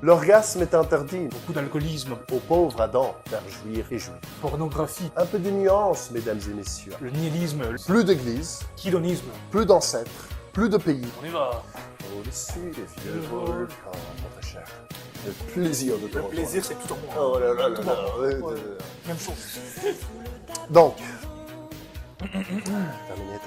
L'orgasme est interdit. Beaucoup d'alcoolisme, Aux pauvres Adam, faire jouir et jouir. pornographie, Un peu de nuance, mesdames et messieurs. le nihilisme, le Plus d'église, kilonisme. plus d'ancêtres, plus de pays. On y va. Au-dessus des vieux volcans, mon très cher. Le plaisir de te Le revoir. plaisir, c'est tout en moi. Oh là là là là. Ouais. Même chose. Donc, terminé.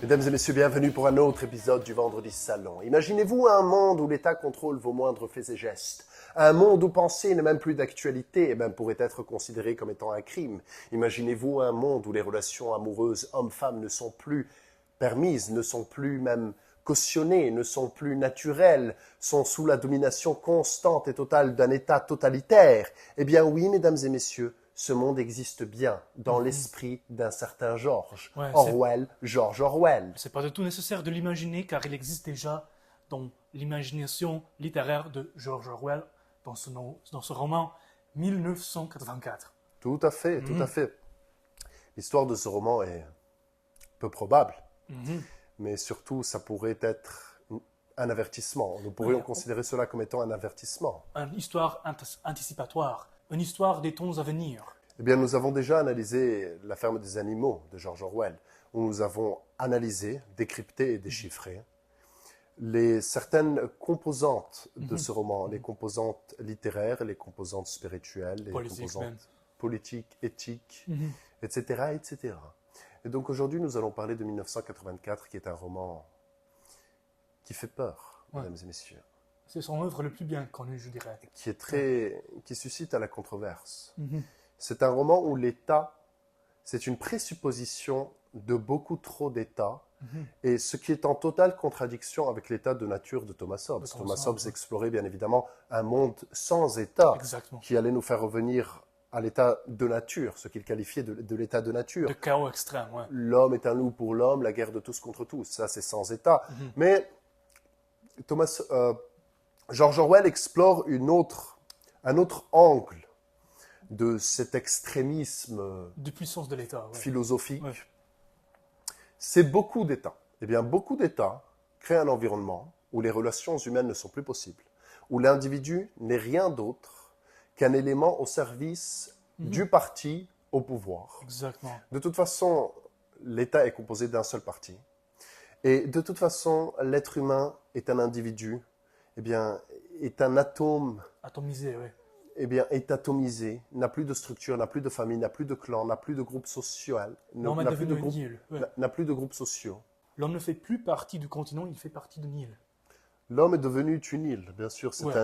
Mesdames et messieurs, bienvenue pour un autre épisode du Vendredi Salon. Imaginez-vous un monde où l'État contrôle vos moindres faits et gestes. Un monde où penser n'est même plus d'actualité et même pourrait être considéré comme étant un crime. Imaginez-vous un monde où les relations amoureuses hommes-femmes ne sont plus permises, ne sont plus même cautionnées, ne sont plus naturelles, sont sous la domination constante et totale d'un État totalitaire. Eh bien oui, mesdames et messieurs, ce monde existe bien dans l'esprit d'un certain George. Ouais, George Orwell. C'est pas du tout nécessaire de l'imaginer car il existe déjà dans l'imagination littéraire de George Orwell dans ce roman 1984. Tout à fait, tout à fait. L'histoire de ce roman est peu probable, mais surtout, ça pourrait être un avertissement. Nous pourrions considérer cela comme étant un avertissement. Une histoire anticipatoire, une histoire des temps à venir. Eh bien, nous avons déjà analysé La ferme des animaux de George Orwell, où nous avons analysé, décrypté et déchiffré certaines composantes de ce roman, les composantes littéraires, les composantes spirituelles, les composantes même. politiques, éthiques, etc., etc. Et donc aujourd'hui, nous allons parler de 1984, qui est un roman qui fait peur, mesdames et messieurs, C'est son œuvre le plus bien connue, je dirais. qui suscite à la controverse. C'est un roman où l'État, c'est une présupposition de beaucoup trop d'États, et ce qui est en totale contradiction avec l'état de nature de Thomas Hobbes. Thomas Hobbes explorait bien évidemment un monde sans État, Exactement. qui allait nous faire revenir à l'état de nature, ce qu'il qualifiait de l'état de nature. De chaos extrême, ouais. L'homme est un loup pour l'homme, la guerre de tous contre tous, ça c'est sans État. Mais George Orwell explore un autre angle de cet extrémisme De puissance de l'État, ouais. philosophique. Ouais. C'est beaucoup d'États. Eh bien, beaucoup d'États créent un environnement où les relations humaines ne sont plus possibles, où l'individu n'est rien d'autre qu'un élément au service du parti au pouvoir. Exactement. De toute façon, l'État est composé d'un seul parti. Et de toute façon, l'être humain est un individu, eh bien, est un atome, Atomisé, ouais. eh bien, est atomisé, n'a plus de structure, n'a plus de famille, n'a plus de clan, n'a plus de groupe social, L'homme est n'a plus devenu de un groupe, Nil. Ouais. n'a plus de groupes sociaux. L'homme ne fait plus partie du continent, il fait partie de Nil. L'homme est devenu une île, bien sûr. C'est Ouais.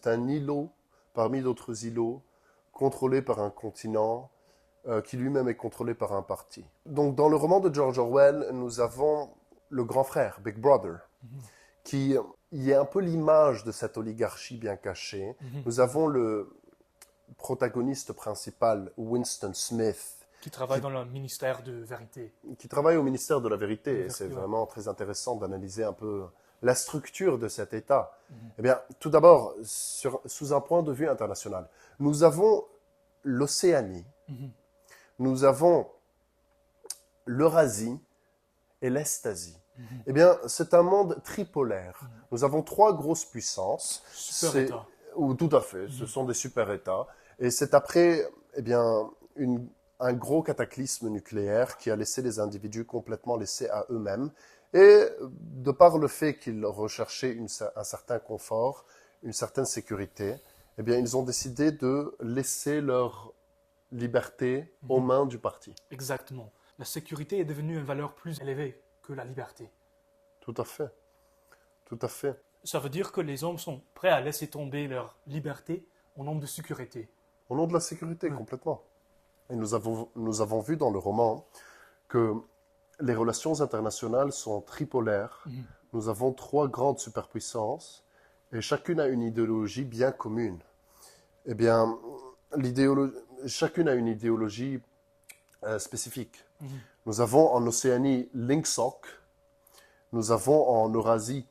un îlot parmi d'autres îlots, contrôlé par un continent qui lui-même est contrôlé par un parti. Donc, dans le roman de George Orwell, nous avons le grand frère, Big Brother, qui y est un peu l'image de cette oligarchie bien cachée. Nous avons le protagoniste principal, Winston Smith, Qui travaille dans le ministère de vérité. qui travaille au ministère de la Vérité. Et c'est Vérité, ouais. vraiment très intéressant d'analyser un peu la structure de cet État. Eh bien, tout d'abord, sous un point de vue international, nous avons l'Océanie, nous avons l'Eurasie et l'Estasie. Eh bien, c'est un monde tripolaire. Nous avons trois grosses puissances. Super-États. Tout à fait, ce sont des super-États. Et c'est après, eh bien, un gros cataclysme nucléaire qui a laissé les individus complètement laissés à eux-mêmes. Et de par le fait qu'ils recherchaient un certain confort, une certaine sécurité, eh bien, ils ont décidé de laisser leur liberté aux mains du parti. Exactement. La sécurité est devenue une valeur plus élevée que la liberté. Tout à fait. Tout à fait. Ça veut dire que les hommes sont prêts à laisser tomber leur liberté au nom de sécurité. Au nom de la sécurité, complètement. Et nous avons vu dans le roman que les relations internationales sont tripolaires. Nous avons trois grandes superpuissances et chacune a une idéologie bien commune. Eh bien, chacune a une idéologie spécifique. Nous avons en Océanie l'Ingsoc, nous avons en Eurasie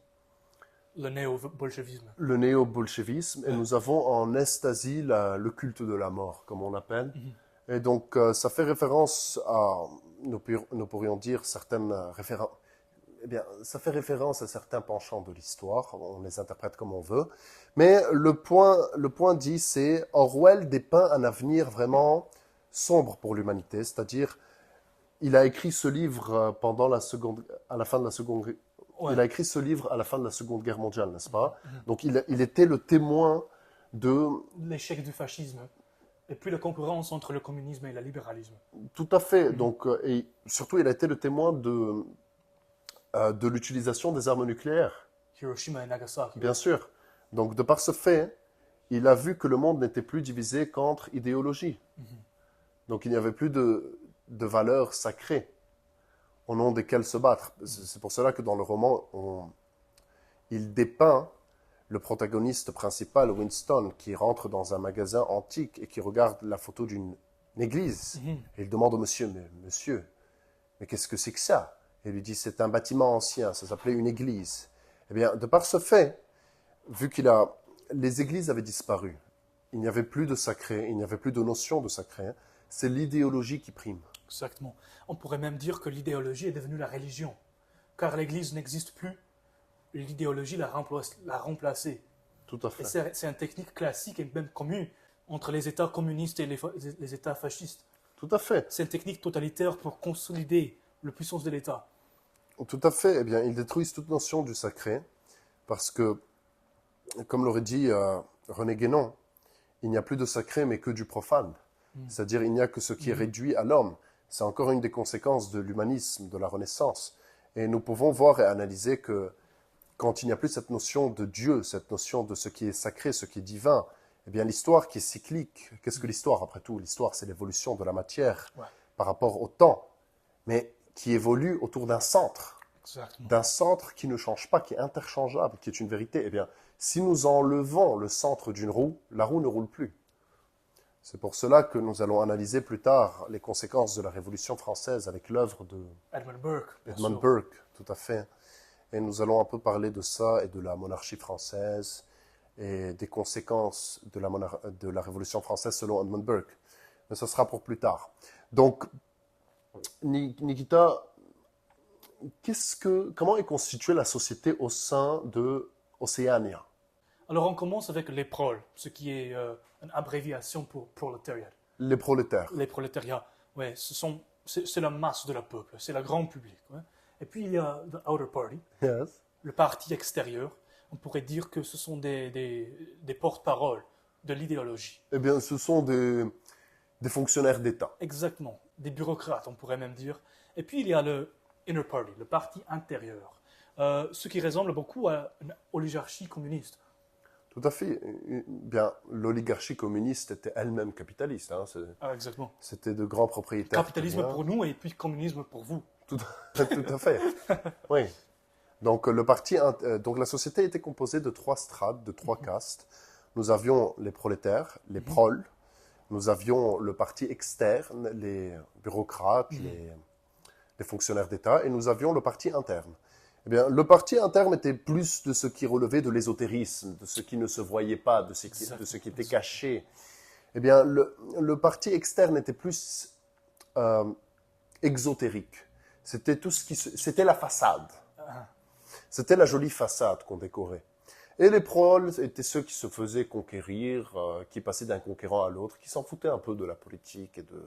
Le néo-bolchevisme. le néo-bolchevisme et nous avons en Est-Asie le culte de la mort, comme on l'appelle. Et donc, ça fait référence à, nous pourrions dire, certaines eh bien, ça fait référence à certains penchants de l'histoire, on les interprète comme on veut, mais le point dit, c'est Orwell dépeint un avenir vraiment sombre pour l'humanité, c'est-à-dire, il a écrit ce livre pendant à la fin de la seconde, Ouais. il a écrit ce livre à la fin de la Seconde Guerre mondiale, n'est-ce pas? Donc, il était le témoin de L'échec du fascisme. Et puis la concurrence entre le communisme et le libéralisme. Tout à fait. Donc, et surtout, il a été le témoin de l'utilisation des armes nucléaires, Hiroshima et Nagasaki. bien sûr. Donc, de par ce fait, il a vu que le monde n'était plus divisé qu'entre idéologies. Donc, il n'y avait plus de valeurs sacrées au nom desquelles se battre. C'est pour cela que dans le roman, il dépeint le protagoniste principal, Winston, qui rentre dans un magasin antique et qui regarde la photo d'une église. Et il demande au monsieur, mais qu'est-ce que c'est que ça? Et il lui dit, c'est un bâtiment ancien, ça s'appelait une église. Eh bien, de par ce fait, vu les églises avaient disparu, il n'y avait plus de sacré, il n'y avait plus de notion de sacré, c'est l'idéologie qui prime. Exactement. On pourrait même dire que l'idéologie est devenue la religion. Car l'Église n'existe plus, l'idéologie l'a remplacée. Tout à Et fait. c'est une technique classique et même commune entre les États communistes et les États fascistes. Tout à fait. C'est une technique totalitaire pour consolider la puissance de l'État. Tout à fait. Eh bien, ils détruisent toute notion du sacré parce que, comme l'aurait dit René Guénon, il n'y a plus de sacré mais que du profane. C'est-à-dire, il n'y a que ce qui est réduit à l'homme. C'est encore une des conséquences de l'humanisme, de la Renaissance. Et nous pouvons voir et analyser que quand il n'y a plus cette notion de Dieu, cette notion de ce qui est sacré, ce qui est divin, eh bien, l'histoire qui est cyclique, qu'est-ce que l'histoire après tout? L'histoire, c'est l'évolution de la matière par rapport au temps, mais qui évolue autour Exactement. d'un centre qui ne change pas, qui est interchangeable, qui est une vérité. Eh bien, si nous enlevons le centre d'une roue, la roue ne roule plus. C'est pour cela que nous allons analyser plus tard les conséquences de la Révolution française avec l'œuvre de Edmund Burke. bien Edmund sûr. Burke, tout à fait. Et nous allons un peu parler de ça et de la monarchie française et des conséquences de la Révolution française selon Edmund Burke. Mais ce sera pour plus tard. Donc, Nikita, comment est constituée la société au sein de Océania? Alors on commence avec les proles, ce qui est une abréviation pour prolétariat. Les prolétaires. Les prolétariats, ouais, c'est la masse de la peuple, c'est le grand public. Ouais. Et puis il y a the outer party, Yes. le parti extérieur. On pourrait dire que ce sont des porte-paroles de l'idéologie. Eh bien, ce sont des fonctionnaires d'État. Exactement, des bureaucrates, on pourrait même dire. Et puis il y a le inner party, le parti intérieur, ce qui ressemble beaucoup à une oligarchie communiste. Tout à fait. Bien, l'oligarchie communiste était elle-même capitaliste. Hein. Ah, exactement. C'était de grands propriétaires. Capitalisme italiens. pour nous et puis communisme pour vous. Tout à fait. Oui. Donc, donc la société était composée de 3 strates, de 3 castes. Nous avions les prolétaires, les proles. Nous avions le parti externe, les bureaucrates, les fonctionnaires d'État. Et nous avions le parti interne. Eh bien, le parti interne était plus de ce qui relevait de l'ésotérisme, de ce qui ne se voyait pas, de ce qui était caché. Eh bien, le parti externe était plus exotérique. C'était c'était la façade. C'était la jolie façade qu'on décorait. Et les proles étaient ceux qui se faisaient conquérir, qui passaient d'un conquérant à l'autre, qui s'en foutaient un peu de la politique et de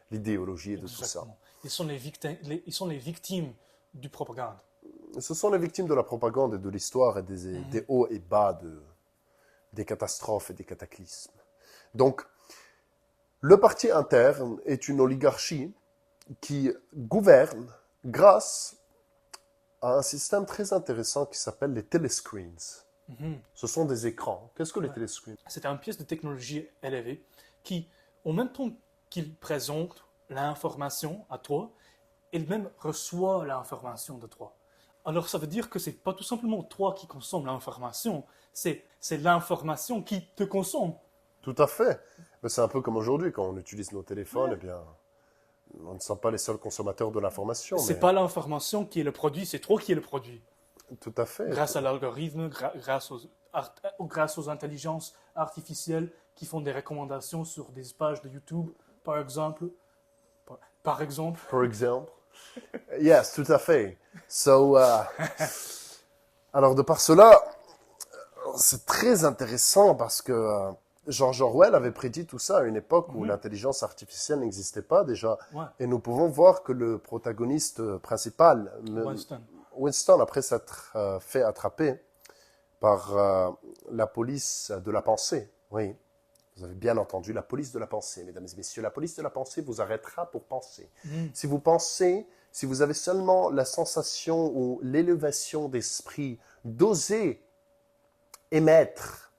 l'idéologie et de tout ça. Exactement. Ils sont les victimes du propagande. Ce sont les victimes de la propagande et de l'histoire et des hauts et bas des catastrophes et des cataclysmes. Donc, le parti interne est une oligarchie qui gouverne grâce à un système très intéressant qui s'appelle les telescreens. Ce sont des écrans. Qu'est-ce que les telescreens? C'est une pièce de technologie élevée qui, en même temps qu'il présente l'information à toi, il même reçoit l'information de toi. Alors ça veut dire que c'est pas tout simplement toi qui consommes l'information, c'est l'information qui te consomme. Tout à fait. Mais c'est un peu comme aujourd'hui, quand on utilise nos téléphones, eh bien, on ne sont pas les seuls consommateurs de l'information. C'est mais... pas l'information qui est le produit, c'est toi qui es le produit. Tout à fait. Grâce à l'algorithme, grâce aux intelligences artificielles qui font des recommandations sur des pages de YouTube, par exemple. Par exemple. Par exemple. Yes, tout à fait. Alors de par cela, c'est très intéressant parce que George Orwell avait prédit tout ça à une époque où l'intelligence artificielle n'existait pas déjà. Ouais. Et nous pouvons voir que le protagoniste principal, Winston, après s'être fait attraper par la police de la pensée, oui, vous avez bien entendu, la police de la pensée, mesdames et messieurs, la police de la pensée vous arrêtera pour penser. Si vous pensez, si vous avez seulement la sensation ou l'élévation d'esprit d'oser émettre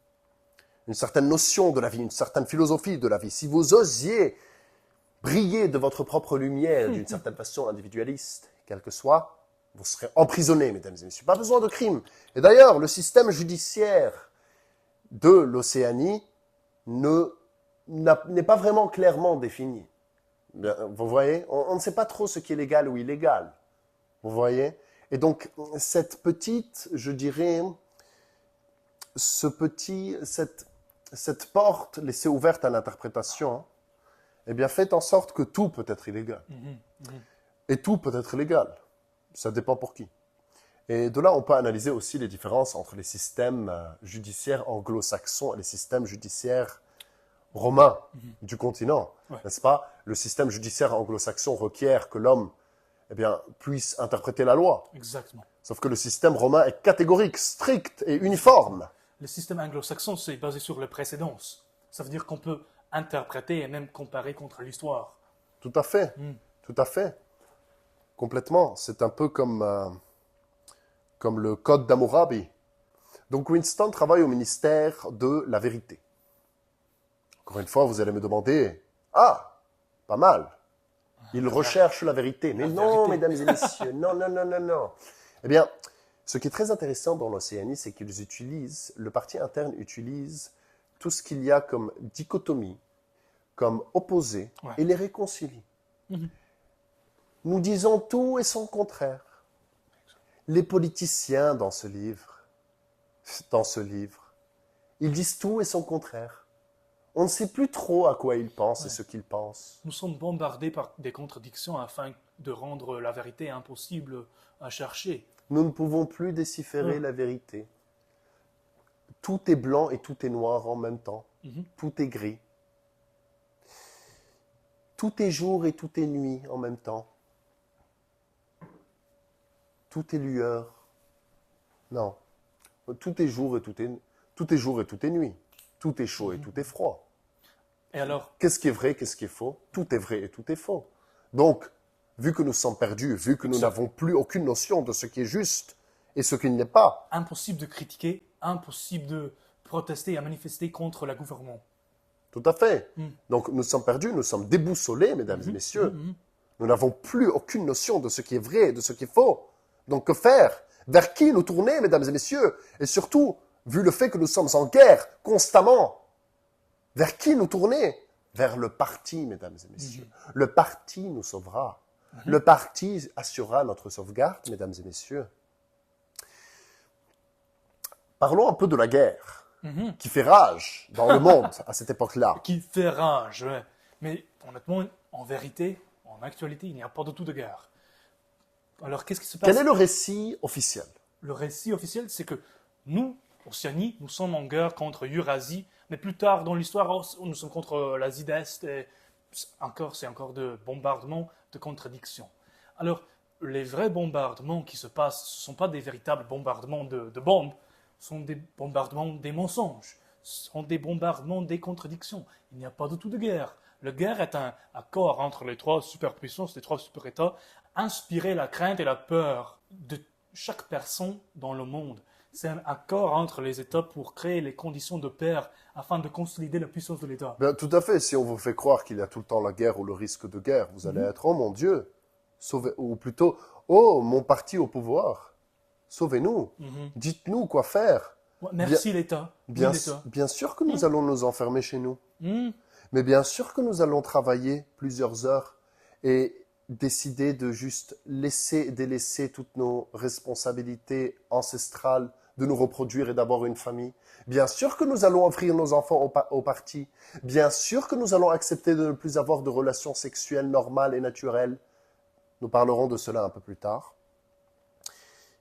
une certaine notion de la vie, une certaine philosophie de la vie, si vous osiez briller de votre propre lumière d'une certaine façon individualiste, quel que soit, vous serez emprisonné, mesdames et messieurs. Pas besoin de crime. Et d'ailleurs, le système judiciaire de l'Océanie n'est pas vraiment clairement défini. Bien, vous voyez, on ne sait pas trop ce qui est légal ou illégal. Vous voyez? Et donc, cette petite, je dirais, cette porte laissée ouverte à l'interprétation, eh bien, fait en sorte que tout peut être illégal. Et tout peut être légal. Ça dépend pour qui. Et de là, on peut analyser aussi les différences entre les systèmes judiciaires anglo-saxons et les systèmes judiciaires romains du continent. N'est-ce pas? Le système judiciaire anglo-saxon requiert que l'homme puisse interpréter la loi. Exactement. Sauf que le système romain est catégorique, strict et uniforme. Le système anglo-saxon, c'est basé sur la précédence. Ça veut dire qu'on peut interpréter et même comparer contre l'histoire. Tout à fait. Tout à fait. Complètement. C'est un peu comme le code d'Hammurabi. Donc Winston travaille au ministère de la vérité. Encore une fois, vous allez me demander, pas mal. Il recherche la vérité. Mais non, mesdames et messieurs, non. Eh bien, ce qui est très intéressant dans l'Océanie, c'est qu'ils utilisent, le parti interne utilise tout ce qu'il y a comme dichotomie, comme opposé, et les réconcilie. Nous disons tout et son contraire. Les politiciens dans ce livre, ils disent tout et son contraire. On ne sait plus trop à quoi ils pensent et ce qu'ils pensent. Nous sommes bombardés par des contradictions afin de rendre la vérité impossible à chercher. Nous ne pouvons plus déchiffrer la vérité. Tout est blanc et tout est noir en même temps. Tout est gris. Tout est jour et tout est nuit en même temps. Tout est lueur. Non. Tout est jour et tout est nuit. Tout est chaud et tout est froid. Et alors? Qu'est-ce qui est vrai, qu'est-ce qui est faux? Tout est vrai et tout est faux. Donc, vu que nous sommes perdus, vu que nous n'avons plus aucune notion de ce qui est juste et ce qui ne l'est pas. Impossible de critiquer, impossible de protester et à manifester contre le gouvernement. Tout à fait. Donc, nous sommes perdus, nous sommes déboussolés, mesdames et messieurs. Nous n'avons plus aucune notion de ce qui est vrai et de ce qui est faux. Donc, que faire? Vers qui nous tourner, mesdames et messieurs? Et surtout, vu le fait que nous sommes en guerre constamment, vers qui nous tourner? Vers le parti, mesdames et messieurs. Le parti nous sauvera. Le parti assurera notre sauvegarde, mesdames et messieurs. Parlons un peu de la guerre qui fait rage dans le monde à cette époque-là. Qui fait rage, ouais. Mais honnêtement, en vérité, en actualité, il n'y a pas du tout de guerre. Alors, qu'est-ce qui se passe? Quel est le récit officiel? Le récit officiel, c'est que nous, Océanie, nous sommes en guerre contre Eurasie, mais plus tard dans l'histoire, nous sommes contre l'Asie d'Est, et c'est encore de bombardements, de contradictions. Alors, les vrais bombardements qui se passent, ce ne sont pas des véritables bombardements de bombes, ce sont des bombardements des mensonges, ce sont des bombardements des contradictions. Il n'y a pas du tout de guerre. La guerre est un accord entre les trois superpuissances, les trois super-États, inspirer la crainte et la peur de chaque personne dans le monde. C'est un accord entre les États pour créer les conditions de paix afin de consolider la puissance de l'État. Bien, tout à fait. Si on vous fait croire qu'il y a tout le temps la guerre ou le risque de guerre, vous allez être « Oh mon Dieu !» ou plutôt « Oh, mon parti au pouvoir, sauvez-nous, dites-nous quoi faire. » Merci l'État. Bien sûr que nous allons nous enfermer chez nous. Mais bien sûr que nous allons travailler plusieurs heures et décider de juste délaisser toutes nos responsabilités ancestrales, de nous reproduire et d'avoir une famille. Bien sûr que nous allons offrir nos enfants au parti. Bien sûr que nous allons accepter de ne plus avoir de relations sexuelles normales et naturelles Nous parlerons de cela un peu plus tard.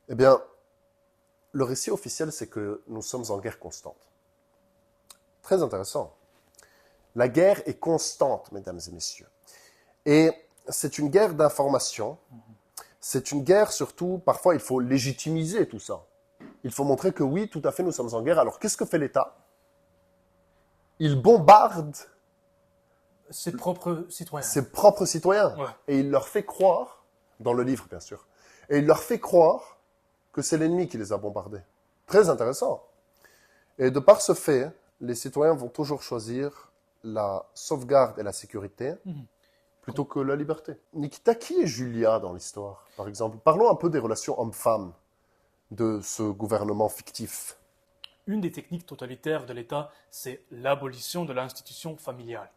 Eh bien, le récit officiel, c'est que nous sommes en guerre constante. Très intéressant. La guerre est constante, mesdames et messieurs. Et c'est une guerre d'information. C'est une guerre surtout, parfois il faut légitimiser tout ça. Il faut montrer que oui, tout à fait, nous sommes en guerre. Alors qu'est-ce que fait l'État? Il bombarde Ses propres citoyens. ses propres citoyens. Ouais. Et il leur fait croire, dans le livre bien sûr, et il leur fait croire que c'est l'ennemi qui les a bombardés. Très intéressant. Et de par ce fait, les citoyens vont toujours choisir la sauvegarde et la sécurité plutôt que la liberté. Nikita, qui est Julia dans l'histoire, par exemple? Parlons un peu des relations hommes-femmes de ce gouvernement fictif. Une des techniques totalitaires de l'État, c'est l'abolition de l'institution familiale.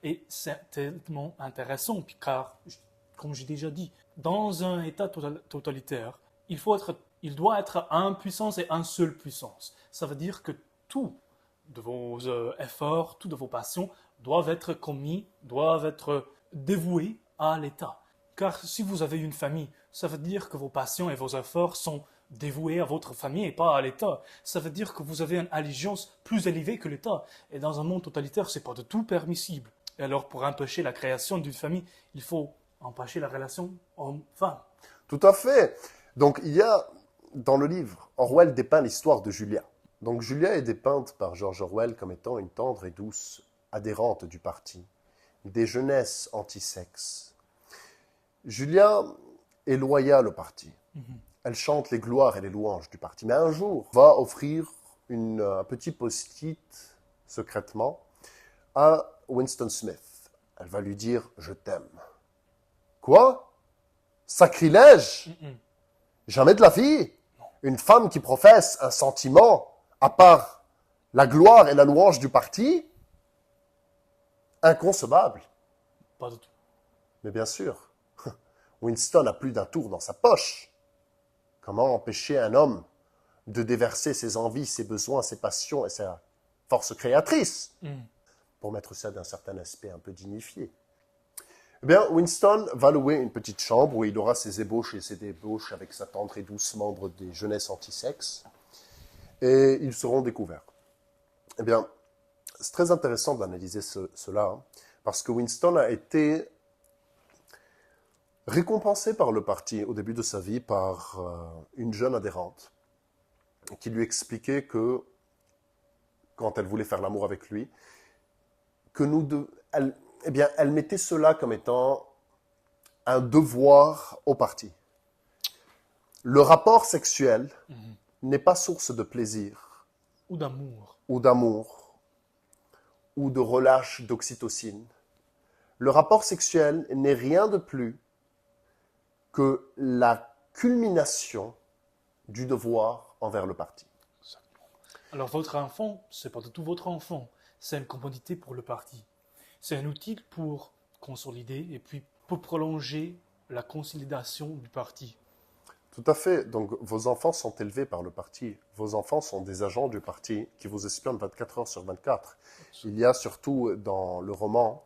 Et c'est tellement intéressant, car, comme j'ai déjà dit, dans un État totalitaire, il doit être une puissance et une seule puissance. Ça veut dire que tout de vos efforts, tout de vos passions doivent être commis, doivent être dévoués à l'État. Car si vous avez une famille, ça veut dire que vos passions et vos efforts sont dévoués à votre famille et pas à l'État. Ça veut dire que vous avez une allégeance plus élevée que l'État. Et dans un monde totalitaire, c'est pas du tout permissible. Et alors, pour empêcher la création d'une famille, il faut empêcher la relation homme-femme. Tout à fait. Donc il y a, dans le livre, Orwell dépeint l'histoire de Julia. Donc Julia est dépeinte par George Orwell comme étant une tendre et douce adhérente du parti, des jeunesses anti-sexe. Julia est loyale au parti. Elle chante les gloires et les louanges du parti. Mais un jour, va offrir un petit post-it secrètement à Winston Smith. Elle va lui dire « Je t'aime ». Quoi? Sacrilège? Jamais de la vie. Une femme qui professe un sentiment à part la gloire et la louange du parti? Inconcevable. Pas du tout. Mais bien sûr, Winston a plus d'un tour dans sa poche. Comment empêcher un homme de déverser ses envies, ses besoins, ses passions et sa force créatrice? Pour mettre ça d'un certain aspect un peu dignifié. Eh bien, Winston va louer une petite chambre où il aura ses ébauches et ses débauches avec sa tendre et douce membre des jeunesses anti-sexe. Et ils seront découverts. Eh bien, c'est très intéressant d'analyser cela, hein, parce que Winston a été récompensé par le parti au début de sa vie par une jeune adhérente qui lui expliquait que, quand elle voulait faire l'amour avec lui, que elle mettait cela comme étant un devoir au parti. Le rapport sexuel n'est pas source de plaisir Ou d'amour. ou d'amour ou de relâche d'oxytocine. Le rapport sexuel n'est rien de plus que la culmination du devoir envers le parti. Alors votre enfant, c'est pas du tout votre enfant. C'est une commodité pour le parti. C'est un outil pour consolider et puis pour prolonger la consolidation du parti. Tout à fait. Donc, vos enfants sont élevés par le parti. Vos enfants sont des agents du parti qui vous espionnent 24 heures sur 24. Il y a surtout dans le roman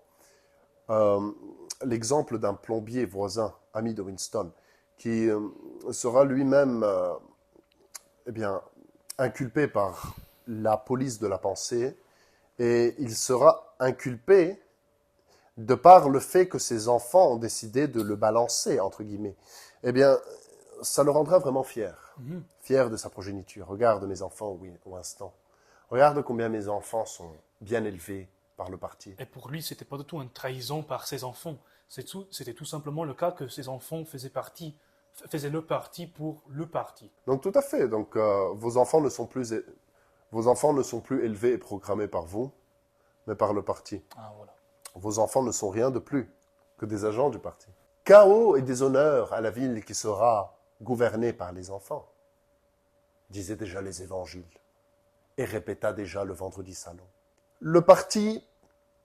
l'exemple d'un plombier voisin, ami de Winston, qui sera lui-même inculpé par la police de la pensée, et il sera inculpé de par le fait que ses enfants ont décidé de le balancer, entre guillemets. Eh bien, ça le rendra vraiment fier. Fier de sa progéniture. Regarde mes enfants, oui, Winston. Regarde combien mes enfants sont bien élevés par le parti. Et pour lui, c'était pas du tout une trahison par ses enfants. C'était tout simplement le cas que ses enfants faisaient le parti pour le parti. Donc tout à fait. Donc vos enfants ne sont plus élevés et programmés par vous, mais par le parti. Ah, voilà. Vos enfants ne sont rien de plus que des agents du parti. Chaos et déshonneur à la ville qui sera gouvernée par les enfants, disaient déjà les évangiles et répéta déjà le vendredi salon. Le parti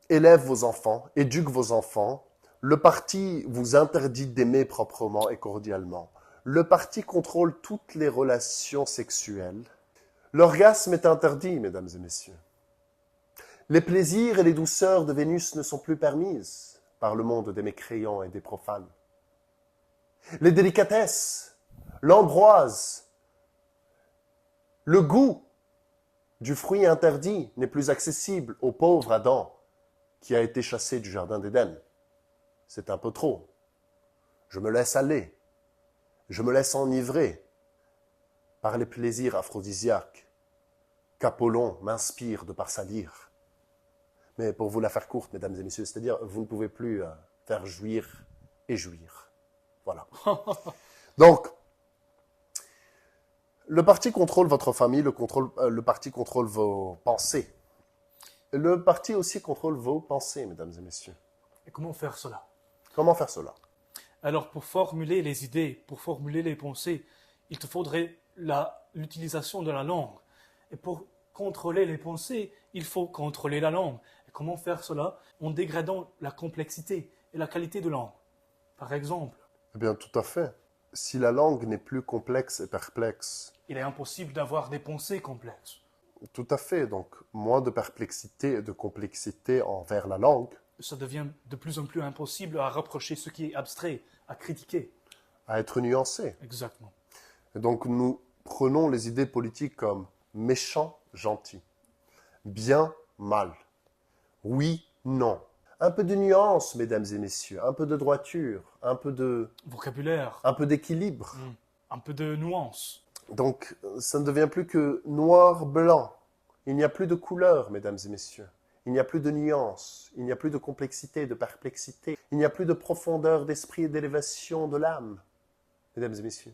élève vos enfants, éduque vos enfants. Le parti vous interdit d'aimer proprement et cordialement. Le parti contrôle toutes les relations sexuelles. L'orgasme est interdit, mesdames et messieurs. Les plaisirs et les douceurs de Vénus ne sont plus permises par le monde des mécréants et des profanes. les délicatesses, l'ambroise, le goût du fruit interdit n'est plus accessible au pauvre Adam qui a été chassé du jardin d'Éden. C'est un peu trop. Je me laisse aller. Je me laisse enivrer par les plaisirs aphrodisiaques qu'Apollon m'inspire de par sa lyre. Mais pour vous la faire courte, mesdames et messieurs, c'est-à-dire vous ne pouvez plus faire jouir et jouir. Voilà. Donc, le parti contrôle votre famille, le parti contrôle vos pensées. Le parti aussi contrôle vos pensées, mesdames et messieurs. Et comment faire cela? Comment faire cela? Alors, pour formuler les idées, pour formuler les pensées, il te faudrait l'utilisation de la langue. Et pour contrôler les pensées, il faut contrôler la langue. Et comment faire cela? En dégradant la complexité et la qualité de langue. Par exemple, Eh bien, tout à fait. Si la langue n'est plus complexe et perplexe, il est impossible d'avoir des pensées complexes. tout à fait. Donc, moins de perplexité et de complexité envers la langue, Ça devient de plus en plus impossible à rapprocher ce qui est abstrait, à critiquer. à être nuancé. Exactement. Et donc, nous prenons les idées politiques comme méchant, gentil, bien, mal, oui, non. Un peu de nuance, mesdames et messieurs, un peu de droiture, un peu Vocabulaire, d'équilibre. un peu de nuance. Donc, ça ne devient plus que noir, blanc. Il n'y a plus de couleur, mesdames et messieurs. Il n'y a plus de nuance. Il n'y a plus de complexité, de perplexité. Il n'y a plus de profondeur d'esprit et d'élévation de l'âme, mesdames et messieurs.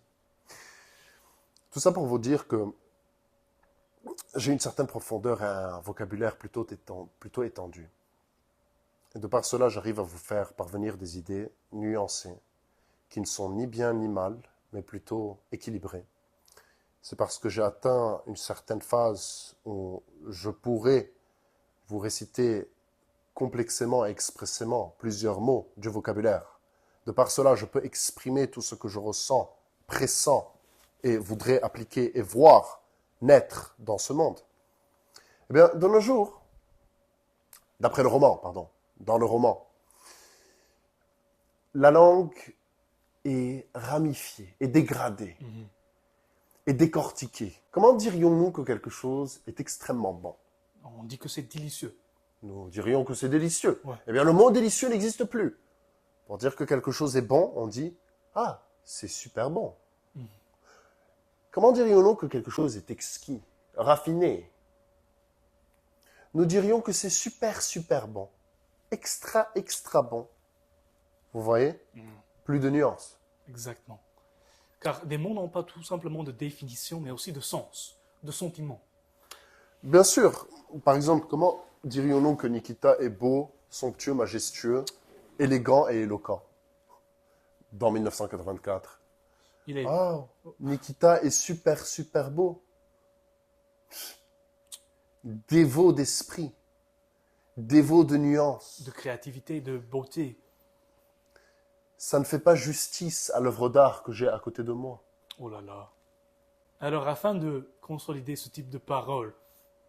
Tout ça pour vous dire que j'ai une certaine profondeur et un vocabulaire plutôt étendu. Et de par cela, j'arrive à vous faire parvenir des idées nuancées, qui ne sont ni bien ni mal, mais plutôt équilibrées. C'est parce que j'ai atteint une certaine phase où je pourrais vous réciter complexément et expressément plusieurs mots du vocabulaire. De par cela, je peux exprimer tout ce que je ressens, pressens et voudrais appliquer et voir naître dans ce monde. Eh bien, de nos jours, dans le roman, la langue est ramifiée, est dégradée, est décortiquée. Comment dirions-nous que quelque chose est extrêmement bon? On dit que c'est délicieux. Nous dirions que c'est délicieux. Ouais. Eh bien, le mot délicieux n'existe plus. Pour dire que quelque chose est bon, on dit « Ah, c'est super bon ». Comment dirions-nous que quelque chose est exquis, raffiné? Nous dirions que c'est super, super bon. Extra, extra bon. Vous voyez? Plus de nuances. Exactement. Car des mots n'ont pas tout simplement de définition, mais aussi de sens, de sentiment. Bien sûr. Par exemple, comment dirions-nous que Nikita est beau, somptueux, majestueux, élégant et éloquent dans 1984? Il est Ah, Nikita est super, super beau. Dévot d'esprit. Dévot de nuances. de créativité, de beauté. Ça ne fait pas justice à l'œuvre d'art que j'ai à côté de moi. Oh là là. Alors, afin de consolider ce type de parole,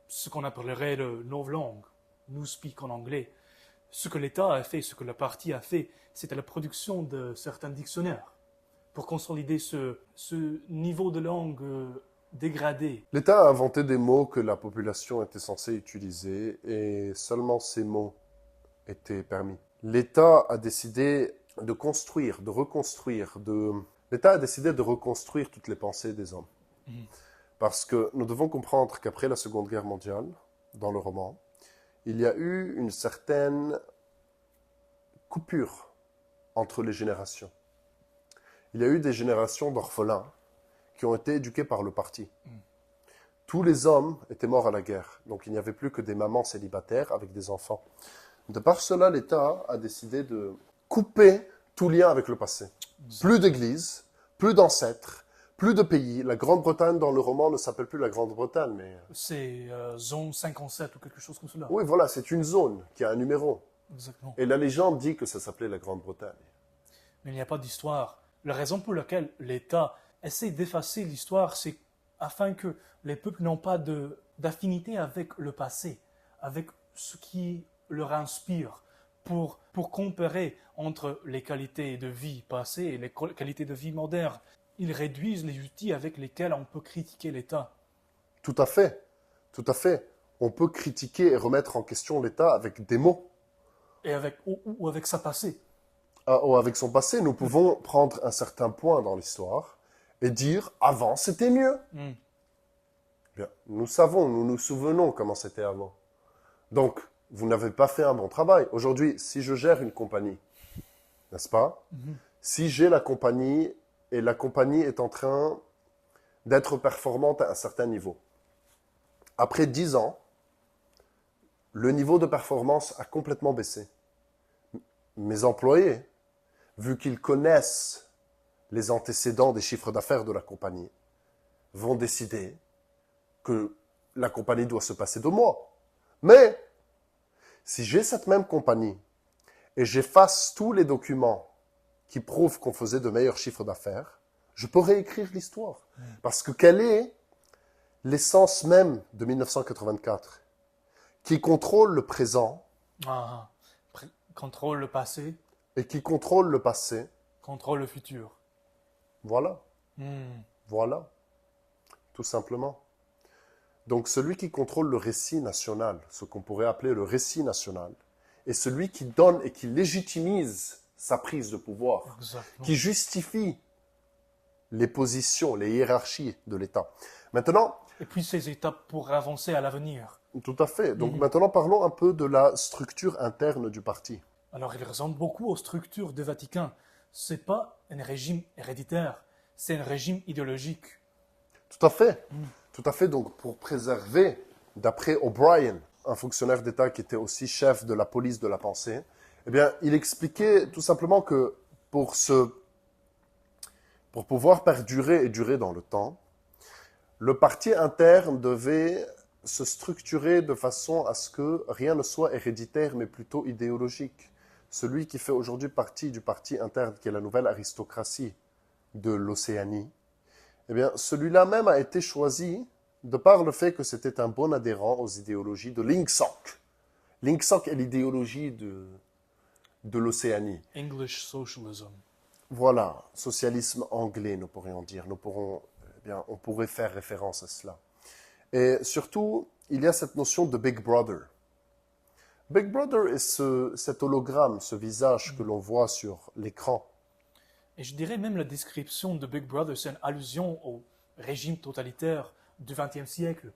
ce qu'on appellerait le novlangue, nous speak en anglais, ce que l'État a fait, ce que le parti a fait, c'était la production de certains dictionnaires pour consolider ce niveau de langue dégradé. L'État a inventé des mots que la population était censée utiliser et seulement ces mots étaient permis. L'État a décidé de construire, de reconstruire, L'État a décidé de reconstruire toutes les pensées des hommes. Parce que nous devons comprendre qu'après la Seconde Guerre mondiale, dans le roman, il y a eu une certaine coupure entre les générations. Il y a eu des générations d'orphelins qui ont été éduqués par le parti. Tous les hommes étaient morts à la guerre, donc il n'y avait plus que des mamans célibataires avec des enfants. De par cela, l'État a décidé de couper tout lien avec le passé. Plus d'églises, plus d'ancêtres, plus de pays. La Grande-Bretagne dans le roman ne s'appelle plus la Grande-Bretagne, mais... C'est zone 57 ou quelque chose comme cela. Oui, voilà, c'est une zone qui a un numéro. Exactement. Et la légende dit que ça s'appelait la Grande-Bretagne. Mais il n'y a pas d'histoire. La raison pour laquelle l'État essaie d'effacer l'histoire, c'est afin que les peuples n'ont pas d'affinité avec le passé, avec ce qui leur inspire, pour comparer entre les qualités de vie passées et les qualités de vie modernes. Ils réduisent les outils avec lesquels on peut critiquer l'État. Tout à fait, tout à fait. On peut critiquer et remettre en question l'État avec des mots. Et ou avec sa passé. Ou avec son passé, nous pouvons prendre un certain point dans l'histoire et dire « avant, c'était mieux Mm. ». Bien, nous savons, nous nous souvenons comment c'était avant. Donc, vous n'avez pas fait un bon travail. Aujourd'hui, si je gère une compagnie, n'est-ce pas? Si j'ai la compagnie et la compagnie est en train d'être performante à un certain niveau, après 10 ans, le niveau de performance a complètement baissé. Mes employés, vu qu'ils connaissent les antécédents des chiffres d'affaires de la compagnie, vont décider que la compagnie doit se passer de moi. Mais, si j'ai cette même compagnie et j'efface tous les documents qui prouvent qu'on faisait de meilleurs chiffres d'affaires, je peux réécrire l'histoire. Parce que quelle est l'essence même de 1984 qui contrôle le présent Contrôle le passé, et qui contrôle le passé? contrôle le futur. Voilà, Mm. voilà, tout simplement. Donc celui qui contrôle le récit national, ce qu'on pourrait appeler le récit national, est celui qui donne et qui légitimise sa prise de pouvoir, Exactement. qui justifie les positions, les hiérarchies de l'État. Maintenant, Et puis ces étapes pour avancer à l'avenir. tout à fait. Donc maintenant, parlons un peu de la structure interne du parti. Alors il ressemble beaucoup aux structures du Vatican. C'est pas un régime héréditaire, c'est un régime idéologique. Tout à fait. Tout à fait. Donc pour préserver, d'après O'Brien, un fonctionnaire d'État qui était aussi chef de la police de la pensée, eh bien, il expliquait tout simplement que pour pouvoir perdurer et durer dans le temps, le parti interne devait se structurer de façon à ce que rien ne soit héréditaire, mais plutôt idéologique. Celui qui fait aujourd'hui partie du parti interne, qui est la nouvelle aristocratie de l'Océanie, eh bien, celui-là même a été choisi de par le fait que c'était un bon adhérent aux idéologies de l'Ingsoc. L'Ingsoc est l'idéologie de l'Océanie. English socialism. Voilà, socialisme anglais, nous pourrions dire. On pourrait faire référence à cela. Et surtout, il y a cette notion de Big Brother. Big Brother est cet hologramme, ce visage que l'on voit sur l'écran. Et je dirais même la description de Big Brother, c'est une allusion au régime totalitaire du XXe siècle.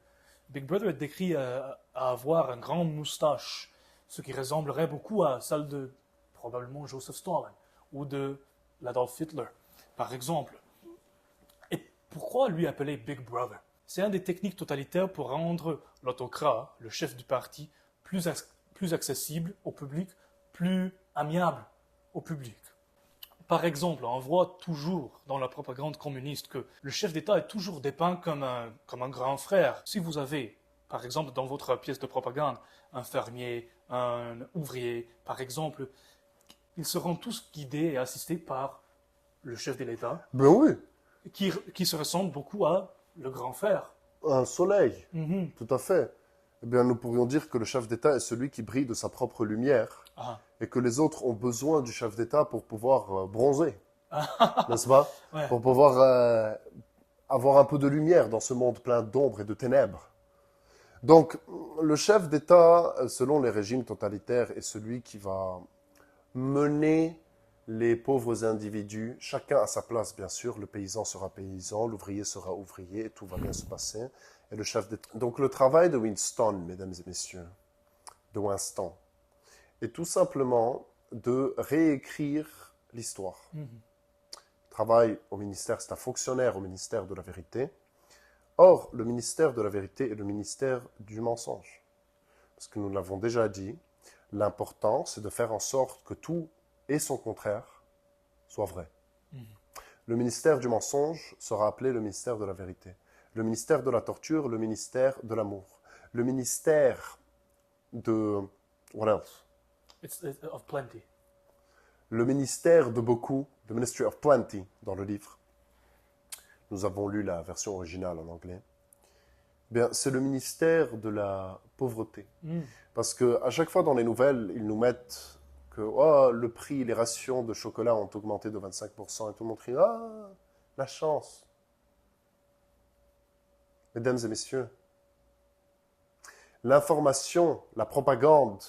Big Brother est décrit à avoir une grande moustache, ce qui ressemblerait beaucoup à celle de probablement Joseph Stalin ou de l'Adolf Hitler, par exemple. Et pourquoi lui appeler Big Brother? C'est une des techniques totalitaires pour rendre l'autocrate, le chef du parti, plus accessible au public, plus amiable au public. Par exemple, on voit toujours dans la propagande communiste que le chef d'État est toujours dépeint comme un grand frère. Si vous avez, par exemple, dans votre pièce de propagande, un fermier, un ouvrier, par exemple, ils seront tous guidés et assistés par le chef de l'État, Ben oui, qui se ressemble beaucoup à le grand frère. un soleil, Mhm. tout à fait. Eh bien, nous pourrions dire que le chef d'État est celui qui brille de sa propre lumière Ah, et que les autres ont besoin du chef d'État pour pouvoir bronzer, n'est-ce pas? ouais. Pour pouvoir avoir un peu de lumière dans ce monde plein d'ombre et de ténèbres. Donc, le chef d'État, selon les régimes totalitaires, est celui qui va mener les pauvres individus, chacun à sa place, bien sûr. Le paysan sera paysan, l'ouvrier sera ouvrier, et tout va bien se passer. Et le chef d'État. Donc, le travail de Winston, mesdames et messieurs, de Winston, est tout simplement de réécrire l'histoire. Mhm. Travail au ministère, c'est un fonctionnaire au ministère de la vérité. Or, le ministère de la vérité est le ministère du mensonge. Parce que nous l'avons déjà dit, l'important, c'est de faire en sorte que tout et son contraire soient vrais. Le ministère du mensonge sera appelé le ministère de la vérité. Le ministère de la torture, le ministère de l'amour. Le ministère de... What else? It's of plenty. Le ministère de beaucoup, the Ministry of Plenty, dans le livre. Nous avons lu la version originale en anglais. Bien, c'est le ministère de la pauvreté. Mm. Parce que à chaque fois dans les nouvelles, ils nous mettent que oh, le prix, les rations de chocolat ont augmenté de 25% et tout le monde crie, ah, la chance. Mesdames et messieurs, l'information, la propagande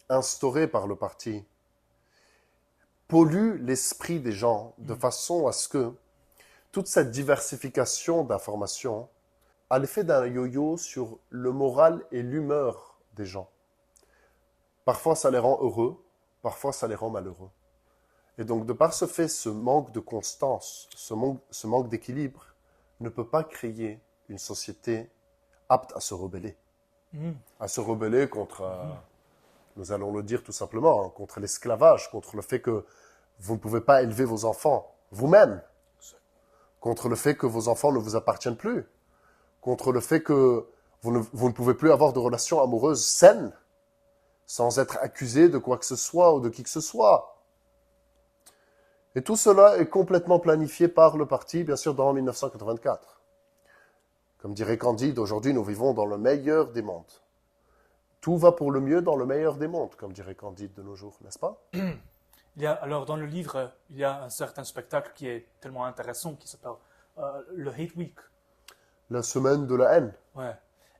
instaurée par le parti pollue l'esprit des gens de façon à ce que toute cette diversification d'informations a l'effet d'un yo-yo sur le moral et l'humeur des gens. Parfois, ça les rend heureux, parfois, ça les rend malheureux. Et donc, de par ce fait, ce manque de constance, ce manque d'équilibre, ne peut pas créer une société apte à se rebeller. À se rebeller contre, nous allons le dire tout simplement, hein, contre l'esclavage, contre le fait que vous ne pouvez pas élever vos enfants vous-même, contre le fait que vos enfants ne vous appartiennent plus, contre le fait que vous ne pouvez plus avoir de relations amoureuses saines, sans être accusé de quoi que ce soit ou de qui que ce soit. Et tout cela est complètement planifié par le parti, bien sûr, dans 1984. Comme dirait Candide, aujourd'hui nous vivons dans le meilleur des mondes. Tout va pour le mieux dans le meilleur des mondes, comme dirait Candide de nos jours, n'est-ce pas? Alors, dans le livre, il y a un certain spectacle qui est tellement intéressant qui s'appelle le Hate Week. La semaine de la haine. Ouais.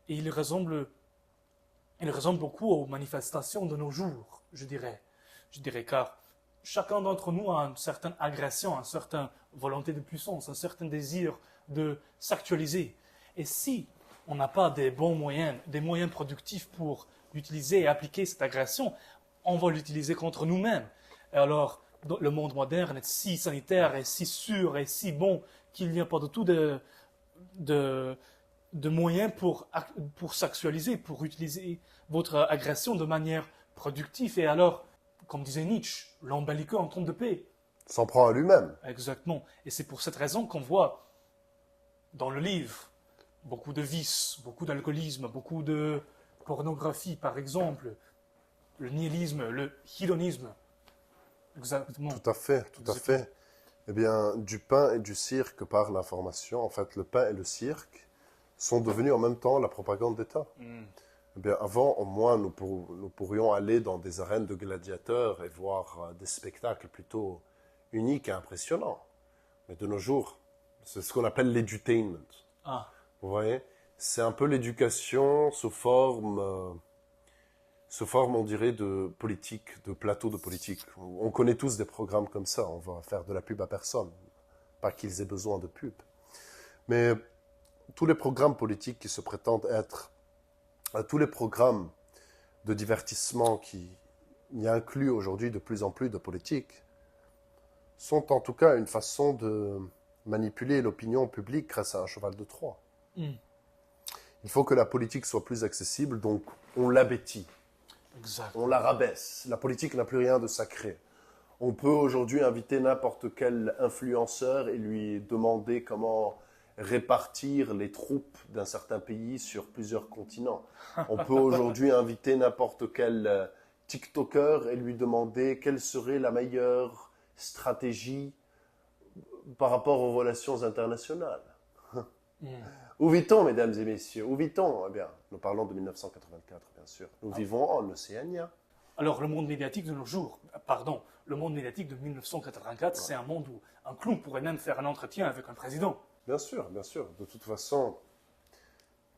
Et il ressemble beaucoup aux manifestations de nos jours, je dirais. Je dirais, car chacun d'entre nous a une certaine agression, une certaine volonté de puissance, un certain désir de s'actualiser. Et si on n'a pas des bons moyens, des moyens productifs pour l'utiliser et appliquer cette agression, on va l'utiliser contre nous-mêmes. Et alors, le monde moderne est si sanitaire et si sûr et si bon qu'il n'y a pas du tout de moyens pour s'actualiser, pour utiliser votre agression de manière productive. Et alors, comme disait Nietzsche, l'homme belliqueux en temps de paix. S'en prend à lui-même. Exactement. Et c'est pour cette raison qu'on voit dans le livre beaucoup de vices, beaucoup d'alcoolisme, beaucoup de pornographie, par exemple, le nihilisme, le hédonisme. Exactement. Tout à fait, tout à fait. Eh bien, du pain et du cirque par l'information, en fait, le pain et le cirque sont devenus en même temps la propagande d'État. Eh bien, avant, au moins, nous pourrions aller dans des arènes de gladiateurs et voir des spectacles plutôt uniques et impressionnants. Mais de nos jours, c'est ce qu'on appelle l'edutainment. Ah, Vous voyez? C'est un peu l'éducation sous forme, on dirait, de politique, de plateau de politique. On connaît tous des programmes comme ça. On va faire de la pub à personne. Pas qu'ils aient besoin de pub. Mais tous les programmes politiques qui se prétendent être, tous les programmes de divertissement qui y incluent aujourd'hui de plus en plus de politique, sont en tout cas une façon de manipuler l'opinion publique grâce à un cheval de Troie. Il faut que la politique soit plus accessible, donc on l'abétit. exact. On la rabaisse. La politique n'a plus rien de sacré. On peut aujourd'hui inviter n'importe quel influenceur et lui demander comment répartir les troupes d'un certain pays sur plusieurs continents. On peut aujourd'hui inviter n'importe quel TikToker et lui demander quelle serait la meilleure stratégie par rapport aux relations internationales. Où vit-on, mesdames et messieurs? Où vit-on? Eh bien, nous parlons de 1984, bien sûr. Nous vivons en Océanie. Alors, le monde médiatique de nos jours, le monde médiatique de 1984, c'est un monde où un clown pourrait même faire un entretien avec un président. Bien sûr, bien sûr. De toute façon,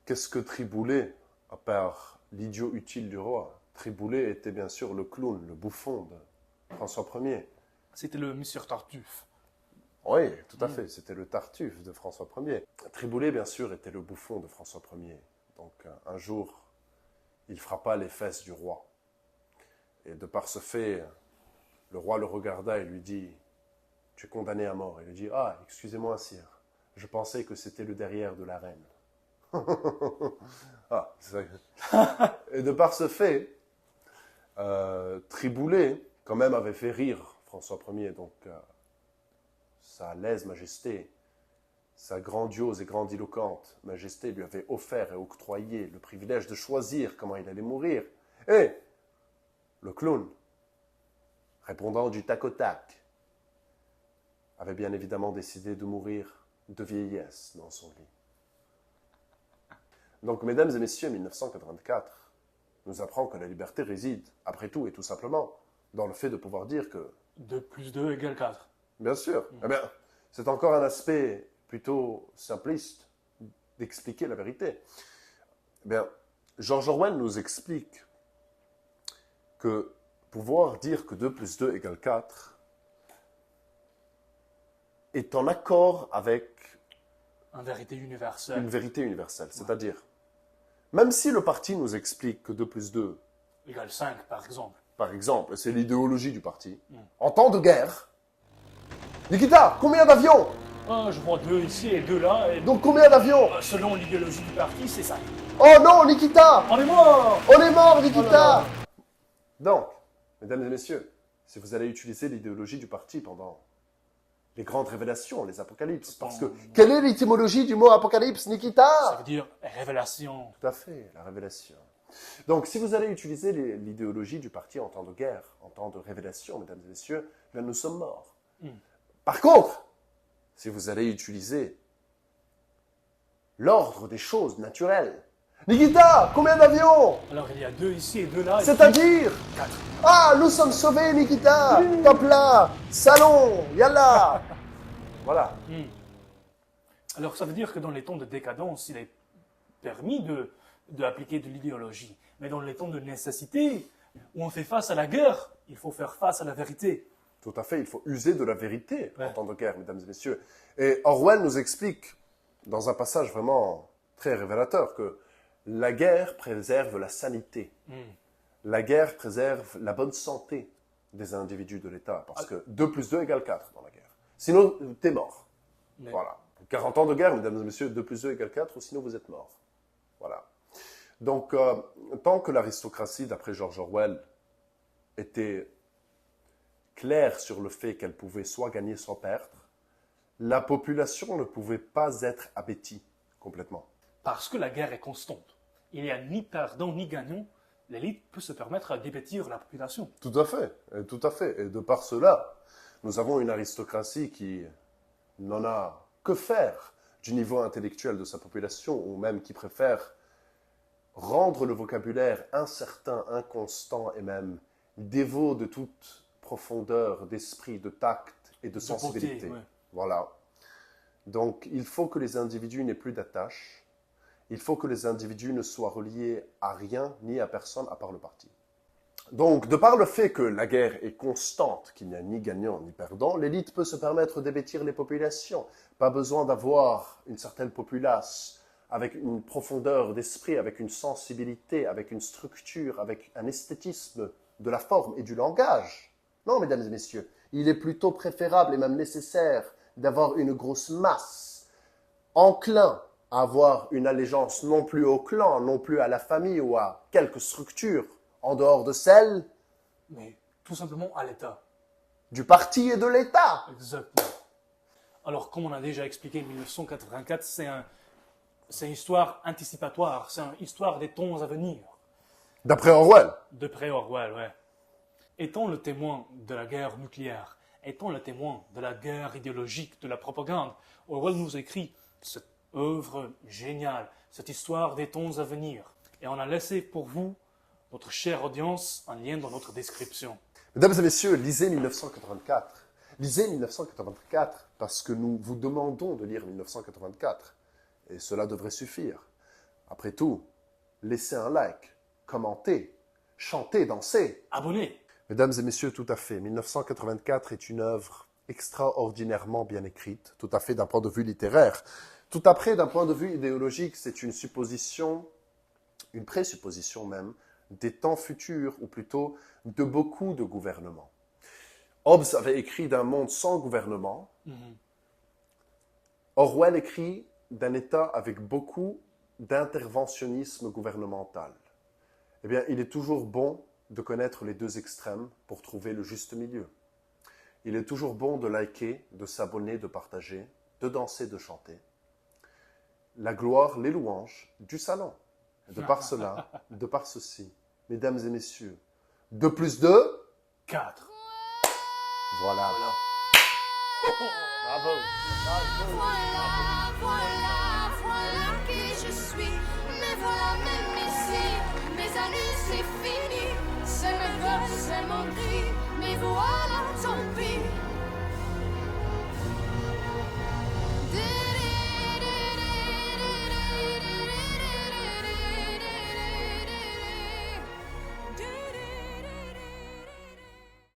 qu'est-ce que Triboulet, à part l'idiot utile du roi? Triboulet était bien sûr le clown, le bouffon de François Ier. C'était le Monsieur Tartuffe. Oui, tout à fait. C'était le Tartuffe de François Ier. Triboulet, bien sûr, était le bouffon de François Ier. Donc, un jour, il frappa les fesses du roi. Et de par ce fait, le roi le regarda et lui dit « Tu es condamné à mort. » Il lui dit « Ah, excusez-moi, sire. Je pensais que c'était le derrière de la reine. » Ah, c'est ça. Et de par ce fait, Triboulet, quand même, avait fait rire François Ier. Donc, sa lèse-majesté, sa grandiose et grandiloquente majesté lui avait offert et octroyé le privilège de choisir comment il allait mourir. Et le clown, répondant du tac au tac, avait bien évidemment décidé de mourir de vieillesse dans son lit. Donc, mesdames et messieurs, 1984 nous apprend que la liberté réside, après tout et tout simplement, dans le fait de pouvoir dire que, 2 plus 2 égale 4. bien sûr, eh bien, c'est encore un aspect plutôt simpliste d'expliquer la vérité. Eh bien, George Orwell nous explique que pouvoir dire que 2 plus 2 égale 4 est en accord avec Une vérité universelle. une vérité universelle. C'est-à-dire, même si le parti nous explique que 2 plus 2, Égale 5, par exemple. par exemple, c'est l'idéologie du parti, en temps de guerre, Nikita, combien d'avions? Ah, je vois 2 ici et 2 là. Et Donc combien d'avions? selon l'idéologie du parti, c'est 5. Oh non, Nikita! On est mort! On est mort, Nikita! Oh là là. Donc, mesdames et messieurs, si vous allez utiliser l'idéologie du parti pendant les grandes révélations, les apocalypses, parce que quelle est l'étymologie du mot apocalypse, Ça Nikita? veut dire révélation. Tout à fait, la révélation. Donc, si vous allez utiliser l'idéologie du parti en temps de guerre, en temps de révélation, mesdames et messieurs, là, nous sommes morts. Par contre, si vous allez utiliser l'ordre des choses naturelles, Nikita, combien d'avions? Alors il y a 2 ici et 2 là. et C'est-à-dire, 4. ah, nous sommes sauvés, Nikita! Top là! Salon! Yalla! Voilà. Alors ça veut dire que dans les temps de décadence, il est permis d'appliquer de l'idéologie. Mais dans les temps de nécessité, où on fait face à la guerre, il faut faire face à la vérité. Tout à fait, il faut user de la vérité en Ouais. temps de guerre, mesdames et messieurs. Et Orwell nous explique, dans un passage vraiment très révélateur, que la guerre préserve la sanité. La guerre préserve la bonne santé des individus de l'État. Parce que 2 plus 2 égale 4 dans la guerre. Sinon, t'es mort. Mais- Voilà. 40 ans de guerre, mesdames et messieurs, 2 plus 2 égale 4, ou sinon vous êtes mort. Voilà. Donc, tant que l'aristocratie, d'après George Orwell, était claire sur le fait qu'elle pouvait soit gagner, soit perdre, la population ne pouvait pas être abêtie complètement. Parce que la guerre est constante. Il n'y a ni perdant ni gagnant. L'élite peut se permettre de débêtir la population. Tout à fait, et tout à fait. Et de par cela, nous avons une aristocratie qui n'en a que faire du niveau intellectuel de sa population, ou même qui préfère rendre le vocabulaire incertain, inconstant et même dévot de toute profondeur d'esprit, de tact et de sensibilité. beauté, ouais. Voilà. Donc, il faut que les individus n'aient plus d'attache. Il faut que les individus ne soient reliés à rien ni à personne à part le parti. Donc, de par le fait que la guerre est constante, qu'il n'y a ni gagnant ni perdant, l'élite peut se permettre d'hébétir les populations. Pas besoin d'avoir une certaine populace avec une profondeur d'esprit, avec une sensibilité, avec une structure, avec un esthétisme de la forme et du langage. Non, mesdames et messieurs, il est plutôt préférable et même nécessaire d'avoir une grosse masse, enclin à avoir une allégeance non plus au clan, non plus à la famille ou à quelque structure, en dehors de celle Mais tout simplement à l'État. du parti et de l'État. Exactement. Alors, comme on a déjà expliqué, 1984, c'est une histoire anticipatoire. C'est une histoire des temps à venir. D'après Orwell. De près Orwell, ouais. Étant le témoin de la guerre nucléaire, étant le témoin de la guerre idéologique, de la propagande, Orwell nous écrit cette œuvre géniale, cette histoire des temps à venir. Et on a laissé pour vous, notre chère audience, un lien dans notre description. Mesdames et messieurs, lisez 1984. Lisez 1984 parce que nous vous demandons de lire 1984. Et cela devrait suffire. Après tout, laissez un like, commentez, chantez, dansez. Abonnez. Mesdames et messieurs, tout à fait. 1984 est une œuvre extraordinairement bien écrite, tout à fait d'un point de vue littéraire. Tout après, d'un point de vue idéologique, c'est une supposition, une présupposition même, des temps futurs, ou plutôt de beaucoup de gouvernements. Hobbes avait écrit d'un monde sans gouvernement. Orwell écrit d'un État avec beaucoup d'interventionnisme gouvernemental. Eh bien, il est toujours bon de connaître les deux extrêmes pour trouver le juste milieu. Il est toujours bon de liker, de s'abonner, de partager, de danser, de chanter. La gloire, les louanges du salon. Et de par cela, de par ceci, mesdames et messieurs, 2 plus 2, 4. voilà. Bravo. Voilà, voilà, voilà qui je suis. Mais voilà, même ici, mes amis, c'est en crie, mais voilà, tant pis.